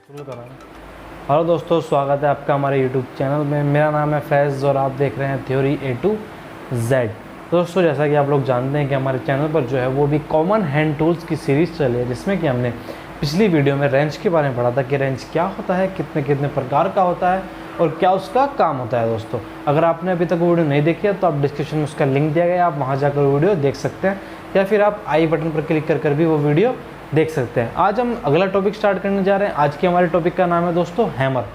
शुरू करा। हेलो दोस्तों, स्वागत है आपका हमारे यूट्यूब चैनल में। मेरा नाम है फैज़ और आप देख रहे हैं थ्योरी A to Z। दोस्तों, जैसा कि आप लोग जानते हैं कि हमारे चैनल पर जो है वो भी कॉमन हैंड टूल्स की सीरीज़ चली है, जिसमें कि हमने पिछली वीडियो में रेंच के बारे में पढ़ा था कि रेंच क्या होता है, कितने कितने प्रकार का होता है और क्या उसका काम होता है। दोस्तों, अगर आपने अभी तक वो वीडियो नहीं देखी है तो आप डिस्क्रिप्शन में उसका लिंक दिया गया है, आप वहाँ जाकर वीडियो देख सकते हैं, या फिर आप आई बटन पर क्लिक कर भी वो वीडियो देख सकते हैं। आज हम अगला टॉपिक स्टार्ट करने जा रहे हैं। आज के हमारे टॉपिक का नाम है दोस्तों हैमर।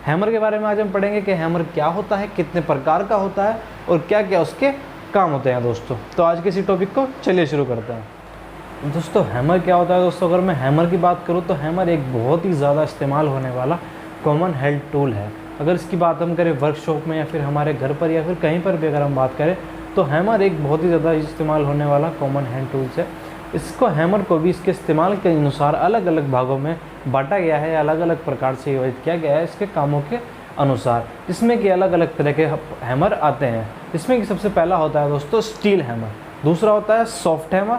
हैमर के बारे में आज हम पढ़ेंगे कि हैमर क्या होता है, कितने प्रकार का होता है और क्या क्या उसके काम होते हैं। दोस्तों, तो आज के इसी टॉपिक को चलिए शुरू करते हैं। दोस्तों, हैमर क्या होता है? दोस्तों, अगर मैं हैमर की बात करूँ तो हैमर एक बहुत ही ज़्यादा इस्तेमाल होने वाला कॉमन हैंड टूल है। अगर इसकी बात हम करें वर्कशॉप में या फिर हमारे घर पर या फिर कहीं पर भी अगर हम बात करें तो हैमर एक बहुत ही ज़्यादा इस्तेमाल होने वाला कॉमन हैंड टूल्स है। इसको हैमर को भी इसके इस्तेमाल के अनुसार अलग अलग भागों में बांटा गया है, अलग अलग प्रकार से विभाजित किया गया है इसके कामों के अनुसार, जिसमें कि अलग अलग तरह के हैमर आते हैं। जिसमें कि सबसे पहला होता है दोस्तों स्टील हैमर, दूसरा होता है सॉफ्ट हैमर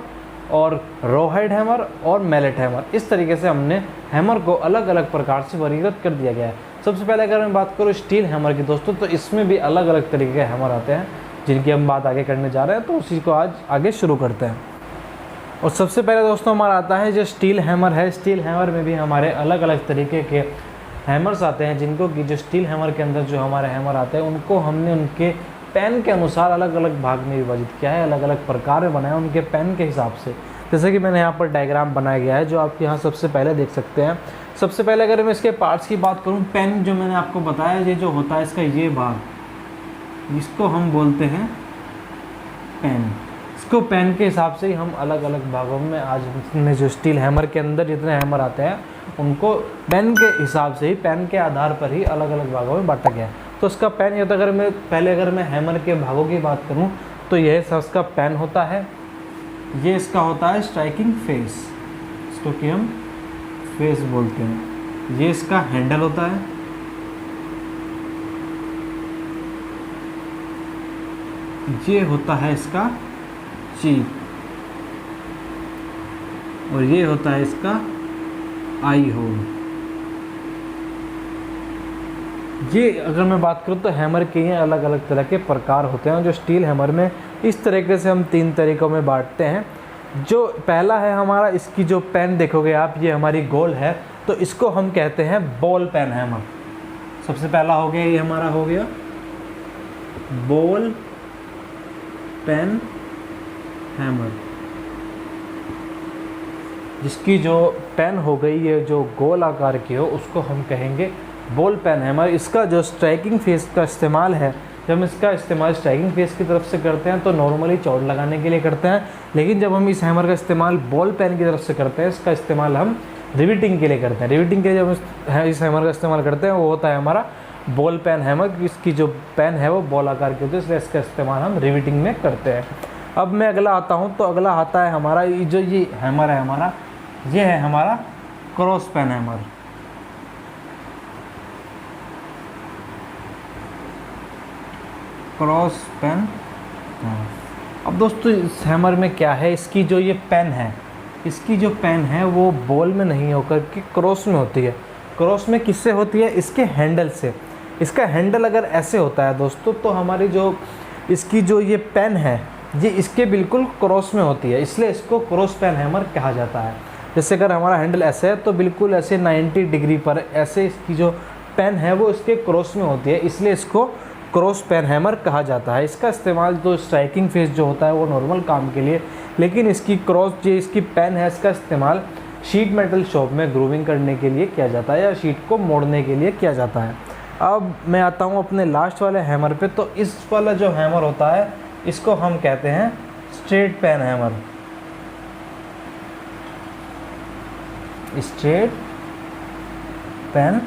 और रोहेड हैमर और मैलेट हैमर। इस तरीके से हमने हैमर को अलग अलग प्रकार से वर्गीकृत कर दिया गया है। सबसे पहले अगर मैं बात करूँ स्टील हैमर की दोस्तों, तो इसमें भी अलग अलग तरीके के हैमर आते हैं जिनकी हम बात आगे करने जा रहे हैं, तो उसी को आज आगे शुरू करते हैं। और सबसे पहले दोस्तों हमारा आता है जो स्टील हैमर है। स्टील हैमर में भी हमारे अलग अलग तरीके के हैमर्स आते हैं, जिनको कि जो स्टील हैमर के अंदर जो हमारे हैमर आते हैं उनको हमने उनके पेन के अनुसार अलग अलग भाग में विभाजित किया है, अलग अलग प्रकार में बनाया उनके पेन के हिसाब से। जैसे कि मैंने यहाँ पर डायग्राम बनाया गया है जो आप यहाँ सबसे पहले देख सकते हैं। सबसे पहले अगर मैं इसके पार्ट्स की बात करूँ, पेन जो मैंने आपको बताया ये जो होता है इसका ये भाग, इसको हम बोलते हैं पेन। इसको पेन के हिसाब से ही हम अलग अलग भागों में आज में जो स्टील हैमर के अंदर जितने हैमर आते हैं उनको पेन के हिसाब से ही, पेन के आधार पर ही अलग अलग भागों में बांटा गया है। तो इसका पेन ये तो अगर मैं हैमर के भागों की बात करूं तो यह इसका पेन होता है, ये इसका होता है स्ट्राइकिंग फेस, इसको कि हम फेस बोलते हैं। ये इसका हैंडल होता है, ये होता है इसका चीप और ये होता है इसका आई होल। ये अगर मैं बात करूँ तो हैमर के ये अलग अलग तरह के प्रकार होते हैं जो स्टील हैमर में इस तरीके से हम 3 तरीकों में बांटते हैं। जो पहला है हमारा, इसकी जो पेन देखोगे आप, ये हमारी गोल है तो इसको हम कहते हैं बॉल पेन हैमर। सबसे पहला हो गया, ये हमारा हो गया बॉल पेन हैमर, जिसकी जो पेन हो गई ये जो गोल आकार की हो उसको हम कहेंगे बॉल पेन हैमर। इसका जो स्ट्राइकिंग फेस का इस्तेमाल है, जब हम इसका इस्तेमाल स्ट्राइकिंग फेस की तरफ से करते हैं तो नॉर्मली चोट लगाने के लिए करते हैं, लेकिन जब हम इस हैमर का इस्तेमाल बॉल पेन की तरफ से करते हैं इसका इस्तेमाल हम रिविटिंग के लिए करते हैं। रिविटिंग के लिए जब इस हैमर का इस्तेमाल करते हैं वो होता है हमारा बॉल पेन हैमर। इसकी जो पेन है वो बॉल आकार की होती है, इसलिए इसका इस्तेमाल हम रिविटिंग में करते हैं। अब मैं अगला आता हूँ, तो अगला आता है हमारा ये हैमर है हमारा, ये है हमारा cross peen hammer. Cross peen. अब दोस्तों इस हैमर में क्या है, इसकी जो ये पेन है, इसकी जो पेन है वो बॉल में नहीं होकर के क्रॉस में होती है। क्रॉस में किससे होती है? इसके हैंडल से। इसका हैंडल अगर ऐसे होता है दोस्तों तो हमारी जो इसकी जो ये पेन है ये इसके बिल्कुल क्रॉस में होती है, इसलिए इसको क्रॉस पेन हैमर कहा जाता है। जैसे अगर हमारा हैंडल ऐसे है तो बिल्कुल ऐसे 90 डिग्री पर ऐसे इसकी जो पेन है वो इसके क्रॉस में होती है, इसलिए इसको क्रॉस पेन हैमर कहा जाता है। इसका इस्तेमाल तो स्ट्राइकिंग फेस जो होता है वो नॉर्मल काम के लिए, लेकिन इसकी इसकी पेन है इसका इस्तेमाल शीट मेटल शॉप में ग्रूविंग करने के लिए किया जाता है या शीट को मोड़ने के लिए किया जाता है। अब मैं आता हूँ अपने लास्ट वाले हैमर पे, तो इस वाला जो हैमर होता है इसको हम कहते हैं straight peen hammer. Straight peen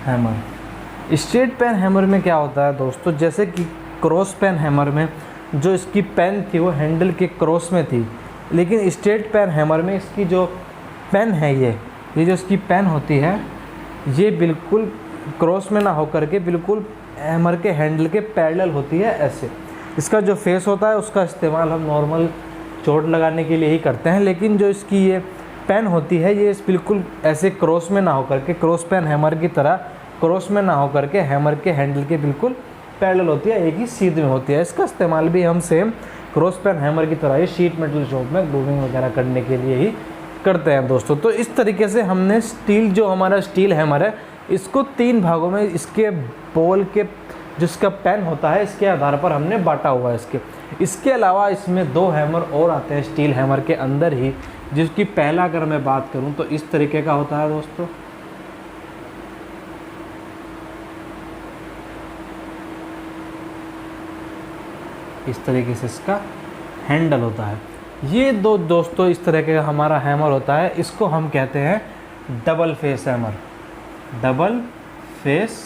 hammer. Straight peen hammer में क्या होता है दोस्तों, जैसे कि क्रॉस पेन हैमर में जो इसकी पेन थी वो हैंडल के क्रॉस में थी, लेकिन स्ट्रेट पेन हैमर में इसकी जो पेन है ये जो इसकी पेन होती है ये बिल्कुल क्रॉस में ना होकर के बिल्कुल हैमर के हैंडल के पैरेलल होती है ऐसे। इसका जो फेस होता है उसका इस्तेमाल हम नॉर्मल चोट लगाने के लिए ही करते हैं, लेकिन जो इसकी ये पेन होती है ये बिल्कुल ऐसे क्रॉस में ना होकर के, क्रॉस पेन हैमर की तरह क्रॉस में ना होकर के हैमर के हैंडल के बिल्कुल पैरेलल होती है, एक ही सीध में होती है। इसका इस्तेमाल भी हम सेम क्रॉस पेन हैमर की तरह ही शीट मेटल शॉप में ग्रूविंग वगैरह करने के लिए ही करते हैं दोस्तों। तो इस तरीके से हमने स्टील, जो हमारा स्टील हैमर है, इसको 3 भागों में इसके बॉल के जिसका पेन होता है इसके आधार पर हमने बांटा हुआ है इसके अलावा इसमें 2 हैमर और आते हैं स्टील हैमर के अंदर ही, जिसकी पहला अगर मैं बात करूं तो इस तरीके का होता है दोस्तों। इस तरीके से इसका हैंडल होता है। ये दो दोस्तों इस तरीके का हमारा हैमर होता है, इसको हम कहते हैं double face hammer. Double face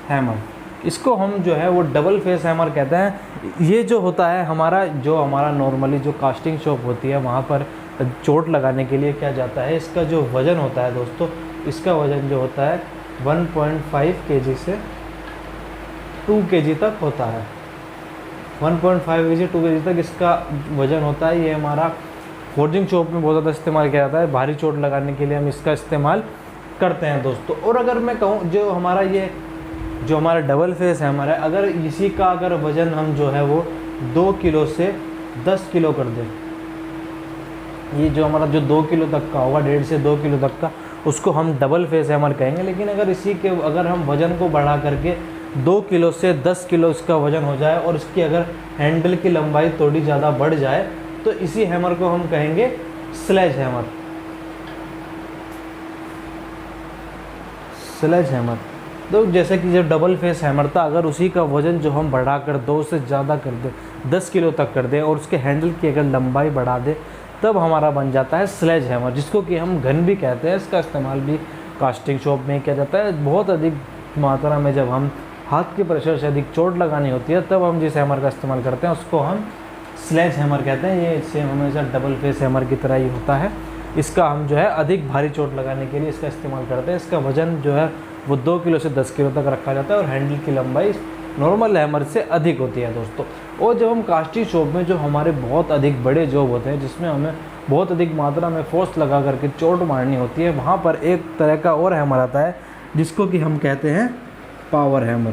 hammer, इसको हम जो है वो डबल फेस हैमर कहते हैं। ये जो होता है हमारा नॉर्मली जो कास्टिंग शॉप होती है वहाँ पर चोट लगाने के लिए क्या जाता है, इसका जो वज़न होता है दोस्तों, इसका वज़न जो होता है 1.5 kg से 2 kg तक होता है। 1.5 kg 2 kg तक इसका वज़न होता है। ये हमारा फोर्जिंग शॉप में बहुत ज़्यादा इस्तेमाल किया जाता है, भारी चोट लगाने के लिए हम इसका इस्तेमाल करते हैं दोस्तों। और अगर मैं कहूँ जो हमारा डबल फेस हैमर है, अगर इसी का अगर वज़न हम जो है वो 2 किलो से 10 किलो कर दें, ये जो हमारा जो 2 किलो तक का होगा, 1.5 से 2 किलो तक का, उसको हम डबल फेस हैमर कहेंगे। लेकिन अगर हम वज़न को बढ़ा करके 2 किलो से 10 किलो इसका वज़न हो जाए और इसकी अगर हैंडल की लंबाई थोड़ी ज़्यादा बढ़ जाए तो इसी हैमर को हम कहेंगे स्लेज हैमर। स्लेज हैमर तो जैसे कि जब डबल फेस हैमर था, अगर उसी का वज़न जो हम बढ़ाकर 2 से ज़्यादा कर दें, 10 किलो तक कर दें और उसके हैंडल की अगर लंबाई बढ़ा दें, तब हमारा बन जाता है स्लेज हैमर, जिसको कि हम घन भी कहते हैं। इसका इस्तेमाल भी कास्टिंग शॉप में किया जाता है। बहुत अधिक मात्रा में जब हम हाथ के प्रेशर से अधिक चोट लगानी होती है तब हम जिस हैमर का इस्तेमाल करते हैं उसको हम स्लेज हैमर कहते हैं। ये सेम हमेशा डबल फेस हैमर की तरह ही होता है। इसका हम जो है अधिक भारी चोट लगाने के लिए इसका इस्तेमाल करते हैं। इसका वज़न जो है वो 2 किलो से 10 किलो तक रखा जाता है और हैंडल की लंबाई नॉर्मल हैमर से अधिक होती है दोस्तों। और जब हम कास्टिंग शॉप में जो हमारे बहुत अधिक बड़े जॉब होते हैं, जिसमें हमें बहुत अधिक मात्रा में फोर्स लगा करके चोट मारनी होती है, वहाँ पर एक तरह का और हैमर आता है जिसको कि हम कहते हैं पावर हैमर।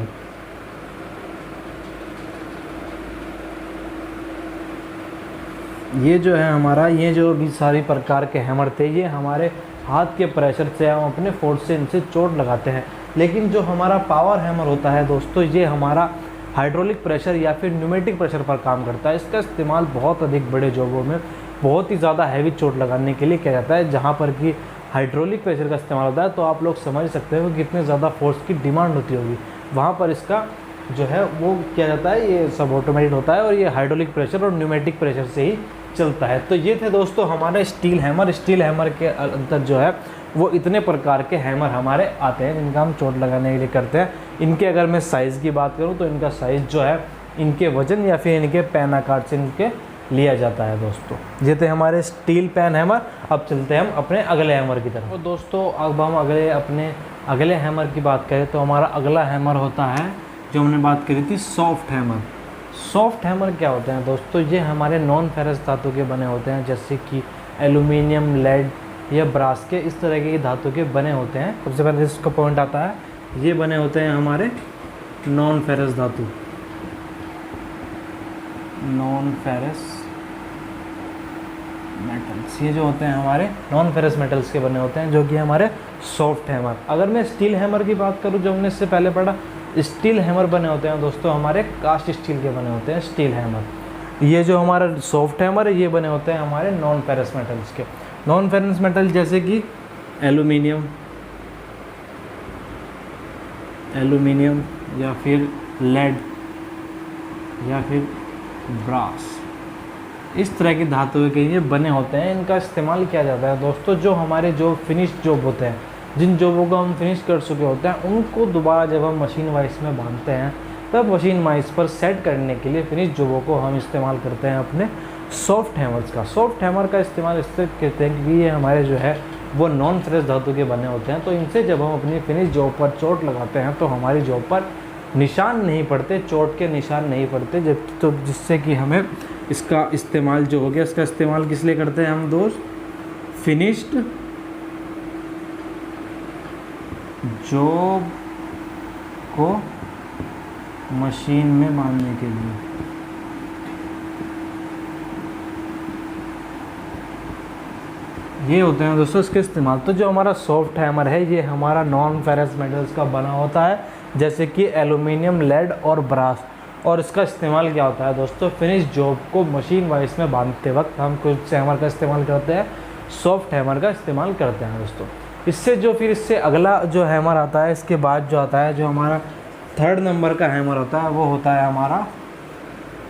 ये जो है हमारा, ये जो भी सारी प्रकार के हैमर थे, ये हमारे हाथ के प्रेशर से हम अपने फोर्स से इनसे चोट लगाते हैं। लेकिन जो हमारा पावर हैमर होता है दोस्तों, ये हमारा हाइड्रोलिक प्रेशर या फिर न्यूमेटिक प्रेशर पर काम करता है। इसका इस्तेमाल बहुत अधिक बड़े जॉबों में बहुत ही ज़्यादा हैवी चोट लगाने के लिए किया जाता है। जहाँ पर कि हाइड्रोलिक प्रेशर का इस्तेमाल होता है तो आप लोग समझ सकते हो कितने ज़्यादा फोर्स की डिमांड होती होगी। वहाँ पर इसका जो है वो किया जाता है, ये सब ऑटोमेटेड होता है और ये हाइड्रोलिक प्रेशर और न्यूमेटिक प्रेशर से ही चलता है। तो ये थे दोस्तों हमारे स्टील हैमर। स्टील हैमर के अंदर जो है वो इतने प्रकार के हैमर हमारे आते हैं जिनका हम चोट लगाने के लिए करते हैं। इनके अगर मैं साइज़ की बात करूं तो इनका साइज़ जो है इनके वज़न या फिर इनके पेन आकार से इनके लिया जाता है दोस्तों। ये थे हमारे स्टील पेन हैमर। अब चलते हैं हम अपने अगले हैमर की तरफ। तो दोस्तों अब हम अपने अगले हैमर की बात करें तो हमारा अगला हैमर होता है, जो हमने बात करी थी, सॉफ्ट हैमर। सॉफ्ट हैमर क्या होते हैं दोस्तों? ये हमारे नॉन फेरस धातु के बने होते हैं, जैसे कि एल्यूमिनियम, लेड या ब्रास के, इस तरह के धातु के बने होते हैं। सबसे पहले इसका पॉइंट आता है, ये बने होते हैं हमारे नॉन फेरस धातु, नॉन फेरस मेटल्स। ये जो होते हैं हमारे नॉन फेरस मेटल्स के बने होते हैं, जो कि हमारे सॉफ्ट हैमर। अगर मैं स्टील हैमर की बात करूँ, जो हमने इससे पहले पढ़ा, स्टील हैमर बने होते हैं दोस्तों हमारे कास्ट स्टील के बने होते हैं स्टील हैमर। ये जो हमारा सॉफ्ट हैमर है, ये बने होते हैं हमारे नॉन फेरस मेटल्स के। नॉन फेरस मेटल जैसे कि एल्यूमिनियम या फिर लेड या फिर ब्रास, इस तरह की धातुओं के ये बने होते हैं। इनका इस्तेमाल किया जाता है दोस्तों, जो हमारे जो फिनिश जॉब होते हैं, जिन जॉबों को हम फिनिश कर चुके होते हैं, उनको दोबारा जब हम मशीन वाइज में बांधते हैं, तब मशीन वाइज पर सेट करने के लिए फिनिश जॉबों को हम इस्तेमाल करते हैं अपने सॉफ्ट हैमर्स का। सॉफ्ट हैमर का इस्तेमाल इससे करते हैं क्योंकि ये हमारे जो है वो नॉन फेरस धातु के बने होते हैं। तो इनसे जब हम अपनी फिनिश जॉब पर चोट लगाते हैं तो हमारी जॉब पर निशान नहीं पड़ते, चोट के निशान नहीं पड़ते। जब तो जिससे कि हमें इसका इस्तेमाल जो हो गया, इसका इस्तेमाल किस लिए करते हैं हम दोस्त? फिनिश्ड जॉब को मशीन में बांधने के लिए। ये होते हैं दोस्तों इसके इस्तेमाल। तो जो हमारा सॉफ्ट हैमर है ये हमारा नॉन फेरस मेटल्स का बना होता है, जैसे कि एल्यूमिनियम, लेड और ब्रास। और इसका इस्तेमाल क्या होता है दोस्तों, फिनिश जॉब को मशीन वाइज में बांधते वक्त हम कुछ हैमर का इस्तेमाल करते हैं, सॉफ्ट हैमर का इस्तेमाल करते हैं दोस्तों। इससे जो फिर इससे अगला जो हैमर आता है, इसके बाद जो आता है, जो हमारा 3rd नंबर का हैमर होता है वो होता है हमारा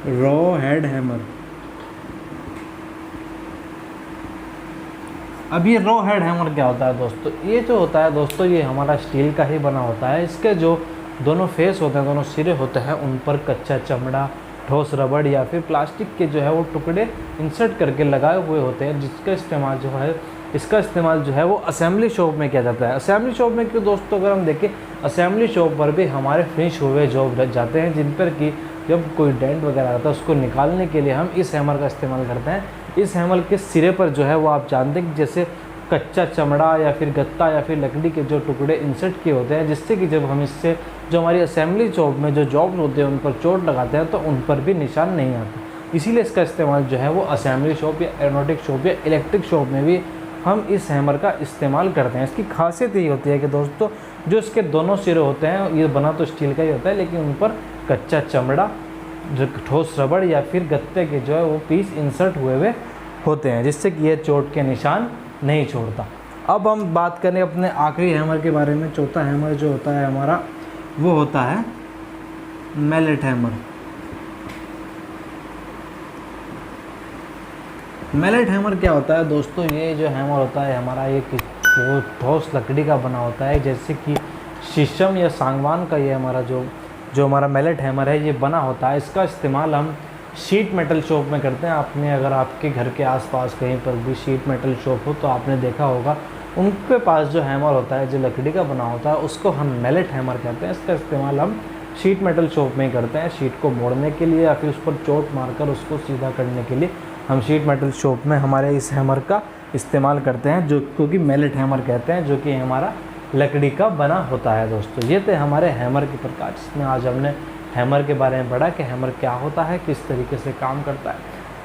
रॉ हेड हैमर। अब ये रॉ हेड हैमर क्या होता है दोस्तों, ये जो होता है दोस्तों ये हमारा स्टील का ही बना होता है। इसके जो दोनों फेस होते हैं, दोनों सिरे होते हैं, उन पर कच्चा चमड़ा, ठोस रबड़ या फिर प्लास्टिक के जो है वो टुकड़े इंसर्ट करके लगाए हुए होते हैं, जिसका इस्तेमाल जो है, इसका इस्तेमाल जो है वो असेंबली शॉप में किया जाता है। असेंबली शॉप में क्यों दोस्तों, अगर हम देखें असेंबली शॉप पर भी हमारे फिनिश हुए जॉब रह जाते हैं, जिन पर कि जब कोई डेंट वगैरह आता है उसको निकालने के लिए हम इस हैमर का इस्तेमाल करते हैं। इस हैमर के सिरे पर जो है वो आप जानते हैं कि जैसे कच्चा चमड़ा या फिर गत्ता या फिर लकड़ी के जो टुकड़े इंसर्ट किए होते हैं, जिससे कि जब हम इससे जो हमारी असेंबली शॉप में जो जॉब्स होते हैं उन पर चोट लगाते हैं तो उन पर भी निशान नहीं आते। इसीलिए इसका इस्तेमाल जो है वो असेंबली शॉप या एरोनॉटिक शॉप या इलेक्ट्रिक शॉप में भी हम इस हैमर का इस्तेमाल करते हैं। इसकी खासियत ये होती है कि दोस्तों जो इसके दोनों सिरे होते हैं, ये बना तो स्टील का ही होता है, लेकिन उन पर कच्चा चमड़ा, जो ठोस रबड़ या फिर गत्ते के जो है वो पीस इंसर्ट हुए होते हैं, जिससे कि ये चोट के निशान नहीं छोड़ता। अब हम बात करें अपने आखिरी हैमर के बारे में। चौथा हैमर जो होता है हमारा वो होता है मैलेट हैमर। मैलेट हैमर क्या होता है दोस्तों, ये जो हैमर होता है हमारा ये वो ठोस लकड़ी का बना होता है, जैसे कि शीशम या सागवान का। ये हमारा जो हमारा मैलेट हैमर है ये बना होता है। इसका इस्तेमाल हम शीट मेटल शॉप में करते हैं। आपने अगर आपके घर के आसपास कहीं पर भी शीट मेटल शॉप हो तो आपने देखा होगा उनके पास जो हैमर होता है जो लकड़ी का बना होता है उसको हम मैलेट हैमर कहते हैं। इसका इस्तेमाल हम शीट मेटल शॉप में ही करते हैं, शीट को मोड़ने के लिए या फिर उस पर चोट मारकर उसको सीधा करने के लिए हम शीट मेटल शॉप में हमारे इस हैमर का इस्तेमाल करते हैं, जो क्योंकि मैलेट हैमर कहते हैं, जो कि हमारा लकड़ी का बना होता है दोस्तों। ये थे हमारे हैमर के प्रकार, जिसमें आज हमने हैमर के बारे में पढ़ा कि हैमर क्या होता है, किस तरीके से काम करता है।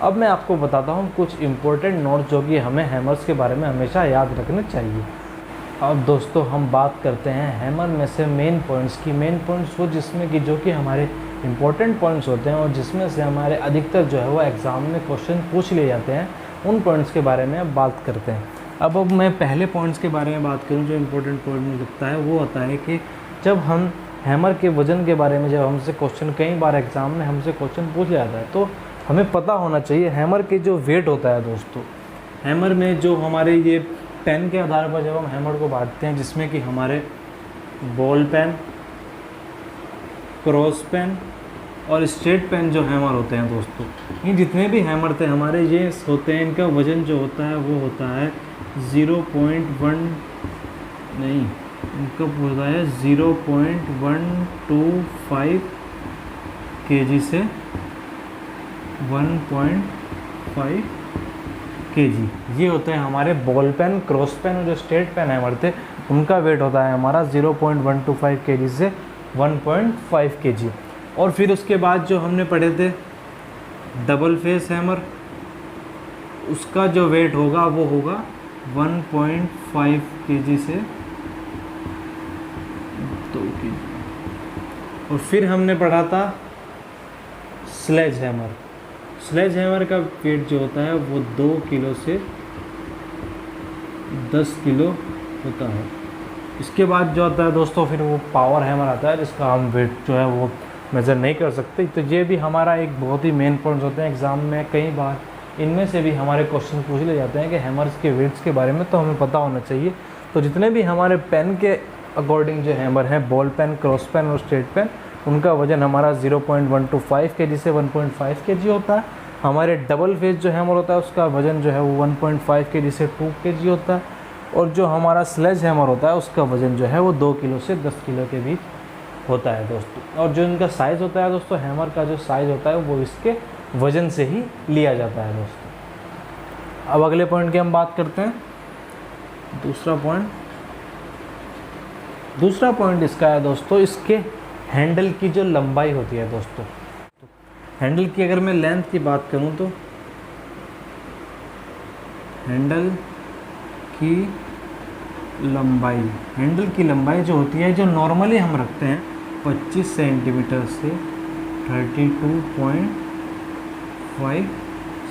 अब मैं आपको बताता हूँ कुछ इम्पोर्टेंट नोट जो कि हमें हैमर्स के बारे में हमेशा याद रखने चाहिए। अब दोस्तों हम बात करते हैं हैमर में से मेन पॉइंट्स की। मेन पॉइंट्स वो जिसमें कि जो कि हमारे इंपॉर्टेंट पॉइंट्स होते हैं और जिसमें से हमारे अधिकतर जो है वो एग्ज़ाम में क्वेश्चन पूछ लिए जाते हैं, उन पॉइंट्स के बारे में बात करते हैं। अब मैं पहले पॉइंट्स के बारे में बात करूँ, जो इम्पोर्टेंट पॉइंट मुझे लगता है वो होता है कि जब हम हैमर के वज़न के बारे में जब हमसे क्वेश्चन, कई बार एग्ज़ाम में हमसे क्वेश्चन पूछ जाता है, तो हमें पता होना चाहिए हैमर के जो वेट होता है दोस्तों। हैमर में जो हमारे ये पेन के आधार पर जब हम हैमर को बांटते हैं, जिसमें कि हमारे बॉल पेन, क्रॉस पेन और स्ट्रेट पेन जो हैमर होते हैं दोस्तों, ये जितने भी हैमर थे हमारे ये होते हैं, इनका वज़न जो होता है वो होता है 0.1 नहीं, इनका होता है 0.125 kg से 1.5 kg। ये होते हैं हमारे बॉल पेन, क्रॉस पेन और जो स्ट्रेट पेन हैमर थे उनका वेट होता है हमारा 0.125 kg से 1.5 kg। और फिर उसके बाद जो हमने पढ़े थे डबल फेस हैमर, उसका जो वेट होगा वो होगा 1.5 kg से 2 kg। और फिर हमने पढ़ा था स्लेज हैमर। स्लेज हैमर का वेट जो होता है वो 2 किलो से 10 किलो होता है। इसके बाद जो आता है दोस्तों फिर वो पावर हैमर आता है, जिसका हम वेट जो है वो मेज़र नहीं कर सकते। तो ये भी हमारा एक बहुत ही मेन पॉइंट्स होते हैं एग्ज़ाम में। कई बार इनमें से भी हमारे क्वेश्चन पूछ ले जाते हैं कि हैमर्स के वेट्स के बारे में, तो हमें पता होना चाहिए। तो जितने भी हमारे पेन के अकॉर्डिंग जो हैमर हैं, बॉल पेन, क्रॉस पेन और स्ट्रेट पेन, उनका वजन हमारा 0.125 kg से 1.5 kg होता है। हमारे डबल फेस जो हैमर होता है उसका वजन जो है वो 1.5 kg से 2 kg होता है। और जो हमारा स्लेज हैमर होता है उसका वजन जो है वो 2 किलो से 10 किलो के बीच होता है दोस्तों। और जो इनका साइज़ होता है दोस्तों, हैमर का जो साइज़ होता है वो इसके वज़न से ही लिया जाता है दोस्तों। अब अगले पॉइंट की हम बात करते हैं। दूसरा पॉइंट इसका है दोस्तों, इसके हैंडल की जो लंबाई होती है दोस्तों। हैंडल की अगर मैं लेंथ की बात करूं तो हैंडल की लंबाई जो होती है, जो नॉर्मली हम रखते हैं 25 सेंटीमीटर से 32.5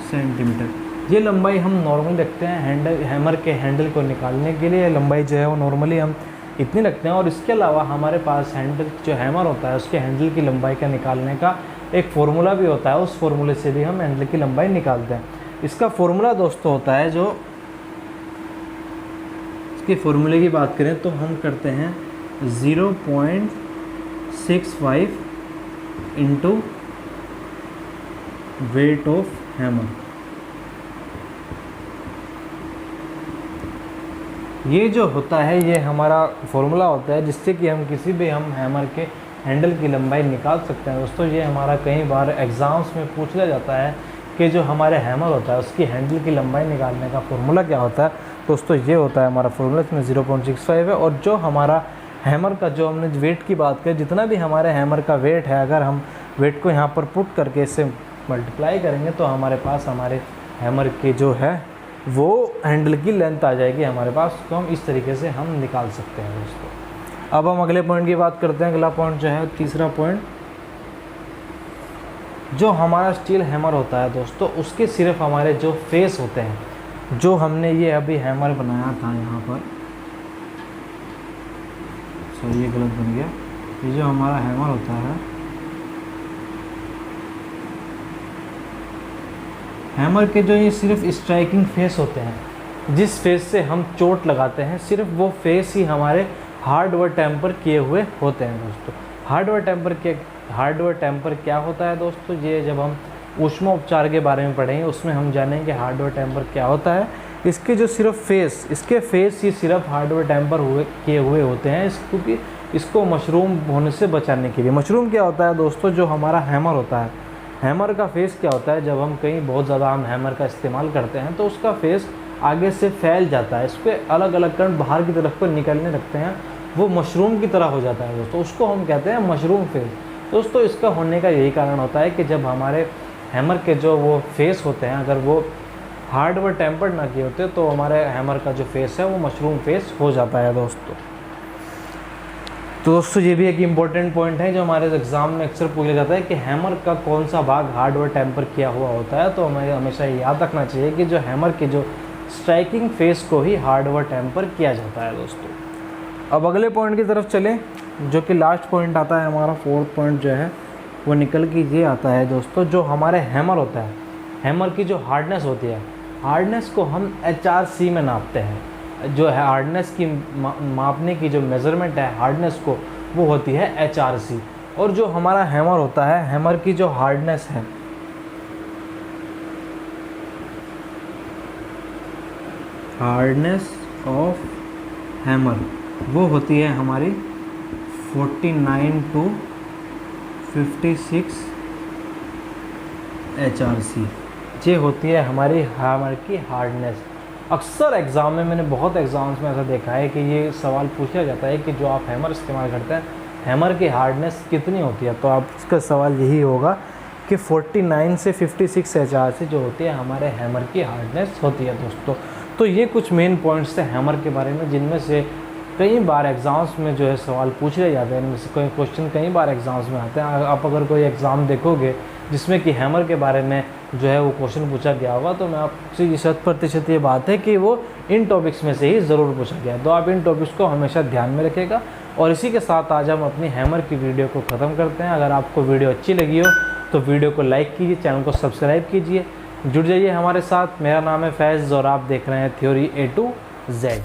सेंटीमीटर, ये लंबाई हम नॉर्मली रखते हैं हैमर के हैंडल को निकालने के लिए। लंबाई जो है वो नॉर्मली हम इतनी रखते हैं। और इसके अलावा हमारे पास जो हैमर होता है उसके हैंडल की लंबाई का निकालने का एक फ़ॉर्मूला भी होता है, उस फॉर्मूले से भी हम हैंडल की लंबाई निकालते हैं। इसका फॉर्मूला दोस्तों होता है, जो इसके फॉर्मूले की बात करें तो हम करते हैं 0.65 इंटू वेट ऑफ हैमर। ये जो होता है ये हमारा फॉर्मूला होता है, जिससे कि हम किसी भी हैमर के हैंडल की लंबाई निकाल सकते हैं दोस्तों। ये हमारा कई बार एग्ज़ाम्स में पूछ लिया जाता है कि जो हमारे हैमर होता है उसकी हैंडल की लंबाई निकालने का फॉर्मूला क्या होता है दोस्तों। ये होता है हमारा फॉर्मूला, इसमें 0.65 है। और जो हमारा हैमर का जो हमने वेट की बात करें, जितना भी हमारे हैमर का वेट है, अगर हम वेट को यहाँ पर पुट करके इससे मल्टीप्लाई करेंगे तो हमारे पास हमारे हैमर के जो है वो हैंडल की लेंथ आ जाएगी हमारे पास। तो हम इस तरीके से हम निकाल सकते हैं दोस्तों। अब हम अगले पॉइंट की बात करते हैं। अगला पॉइंट जो है, तीसरा पॉइंट, जो हमारा स्टील हैमर होता है दोस्तों, उसके सिर्फ हमारे जो फेस होते हैं, जो हमने ये अभी हैमर बनाया था यहाँ पर, सॉरी ये गलत बन गया। ये जो हमारा हैमर होता है, हैमर के जो ये सिर्फ स्ट्राइकिंग फेस होते हैं, जिस फेस से हम चोट लगाते हैं, सिर्फ वो फेस ही हमारे हार्डवेयर टेम्पर किए हुए होते हैं दोस्तों। हार्डवेयर टेम्पर क्या होता है दोस्तों, ये जब हम ऊष्मा उपचार के बारे में पढ़ेंगे उसमें हम जानेंगे हार्डवेयर टेम्पर क्या होता है। इसके जो सिर्फ इसके फेस ही सिर्फ हार्डवेयर टेम्पर किए हुए होते हैं, क्योंकि इसको मशरूम होने से बचाने के लिए। मशरूम क्या होता है दोस्तों, जो हमारा हैमर होता है, हैमर का फेस क्या होता है, जब हम कहीं बहुत ज़्यादा हम हैमर का इस्तेमाल करते हैं तो उसका फेस आगे से फैल जाता है, इस पर अलग अलग करंट बाहर की तरफ पर निकलने लगते हैं, वो मशरूम की तरह हो जाता है दोस्तों, उसको हम कहते हैं मशरूम फेस दोस्तों। इसका होने का यही कारण होता है कि जब हमारे हैमर के जो वो फेस होते हैं, अगर वो हार्डवेयर टेम्पर्ड ना किए होते तो हमारे हैमर का जो फेस है वो मशरूम फेस हो जाता है दोस्तों। तो दोस्तों ये भी एक इम्पॉर्टेंट पॉइंट है जो हमारे एग्ज़ाम में अक्सर पूछा जाता है कि हैमर का कौन सा भाग हार्डवेयर टेम्पर किया हुआ होता है। तो हमें हमेशा याद रखना चाहिए कि जो हैमर के जो स्ट्राइकिंग फेस को ही हार्डवेयर टेम्पर किया जाता है दोस्तों। अब अगले पॉइंट की तरफ चलें, जो कि लास्ट पॉइंट आता है हमारा, फोर्थ पॉइंट जो है वो निकल के ये आता है दोस्तों, जो हमारे हैमर होता है, हैमर की जो हार्डनेस होती है, हार्डनेस को हम HRC में नापते हैं। जो है हार्डनेस की मापने की जो मेज़रमेंट है हार्डनेस को, वो होती है HRC। और जो हमारा हैमर होता है, हैमर की जो हार्डनेस है, हार्डनेस ऑफ हैमर, वो होती है हमारी 49 to 56 HRC। ये होती है हमारी हैमर की हार्डनेस। अक्सर एग्ज़ाम में, मैंने बहुत एग्ज़ाम्स में ऐसा देखा है कि ये सवाल पूछा जाता है कि जो आप हैमर इस्तेमाल करते हैं, हैमर की हार्डनेस कितनी होती है। तो आप इसका सवाल यही होगा कि 49 से 56 HRC जो होती है हमारे हैमर की हार्डनेस होती है दोस्तों। तो ये कुछ मेन पॉइंट्स थे हैमर के बारे में, जिनमें से कई बार एग्ज़ाम्स में जो है सवाल पूछ लिए जाते हैं। इनमें से कोई क्वेश्चन कई बार एग्ज़ाम्स में आते हैं। आप अगर कोई एग्ज़ाम देखोगे जिसमें कि हैमर के बारे में जो है वो क्वेश्चन पूछा गया होगा, तो मैं आपसे 100% ये बात है कि वो इन टॉपिक्स में से ही ज़रूर पूछा गया। तो आप इन टॉपिक्स को हमेशा ध्यान में रखिएगा। और इसी के साथ आज हम अपनी हैमर की वीडियो को ख़त्म करते हैं। अगर आपको वीडियो अच्छी लगी हो तो वीडियो को लाइक कीजिए, चैनल को सब्सक्राइब कीजिए, जुड़ जाइए हमारे साथ। मेरा नाम है फैज़ और आप देख रहे हैं थ्योरी A to Z।